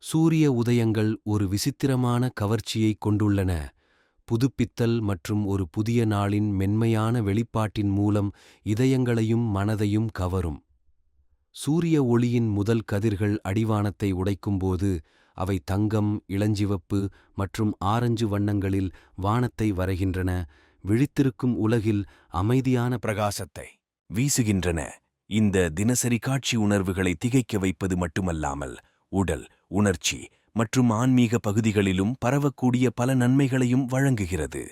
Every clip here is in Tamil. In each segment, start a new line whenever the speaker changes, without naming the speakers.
சூரிய உதயங்கள் ஒரு விசித்திரமான கவர்ச்சியைக் கொண்டுள்ளன. புதுப்பித்தல் மற்றும் ஒரு புதிய நாளின் மென்மையான வெளிப்பாட்டின் மூலம் இதயங்களையும் மனதையும் கவரும். சூரிய ஒளியின் முதல் கதிர்கள் அடிவானத்தை உடைக்கும்போது அவை தங்கம், இளஞ்சிவப்பு மற்றும் ஆரஞ்சு வண்ணங்களில் வானத்தை வரைகின்றன, விழித்திருக்கும் உலகில் அமைதியான பிரகாசத்தை வீசுகின்றன. இந்த தினசரி காட்சி உணர்வுகளை திகைக்க வைப்பது மட்டுமல்லாமல் உடல், உணர்ச்சி மற்றும் ஆன்மீக பகுதிகளிலும் பரவக்கூடிய பல நன்மைகளையும் வழங்குகிறது.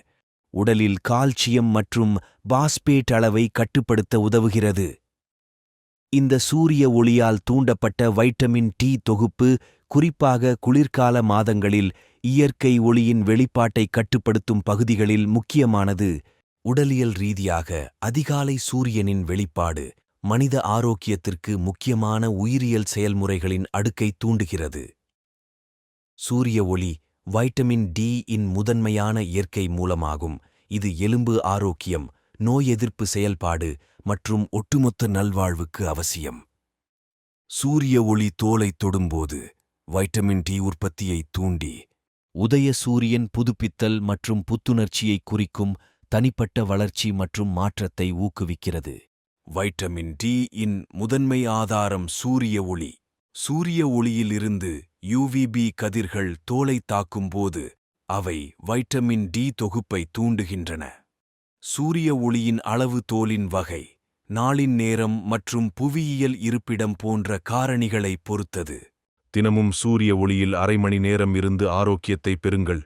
உடலில் கால்சியம் மற்றும் பாஸ்பேட் அளவை கட்டுப்படுத்த உதவுகிறது. இந்த சூரிய ஒளியால் தூண்டப்பட்ட வைட்டமின் டி தொகுப்பு குறிப்பாக குளிர்கால மாதங்களில் இயற்கை ஒளியின் வெளிப்பாட்டை கட்டுப்படுத்தும் பகுதிகளில் முக்கியமானது. உடலியல் ரீதியாக அதிகாலை சூரியனின் வெளிப்பாடு மனித ஆரோக்கியத்திற்கு முக்கியமான உயிரியல் செயல்முறைகளின் அடுக்கை தூண்டுகிறது. சூரிய ஒளி வைட்டமின் டி இன் முதன்மையான இயற்கை மூலமாகும். இது எலும்பு ஆரோக்கியம், நோய் எதிர்ப்பு செயல்பாடு மற்றும் ஒட்டுமொத்த நல்வாழ்வுக்கு அவசியம். சூரிய ஒளி தோலைத் தொடும்போது வைட்டமின் டி உற்பத்தியை தூண்டி உதய சூரியன் புதுப்பித்தல் மற்றும் புத்துணர்ச்சியை குறிக்கும் தனிப்பட்ட வளர்ச்சி மற்றும் மாற்றத்தை ஊக்குவிக்கிறது. வைட்டமின் டி இன் முதன்மை ஆதாரம் சூரிய ஒளி. சூரிய ஒளியிலிருந்து யுவிபி கதிர்கள் தோலை தாக்கும்போது அவை வைட்டமின் டி தொகுப்பை தூண்டுகின்றன. சூரிய ஒளியின் அளவு, தோலின் வகை, நாளின் நேரம் மற்றும் புவியியல் இருப்பிடம் போன்ற காரணிகளை பொறுத்தது.
தினமும் சூரிய ஒளியில் அரை மணி நேரம் இருந்து ஆரோக்கியத்தை பெறுங்கள்.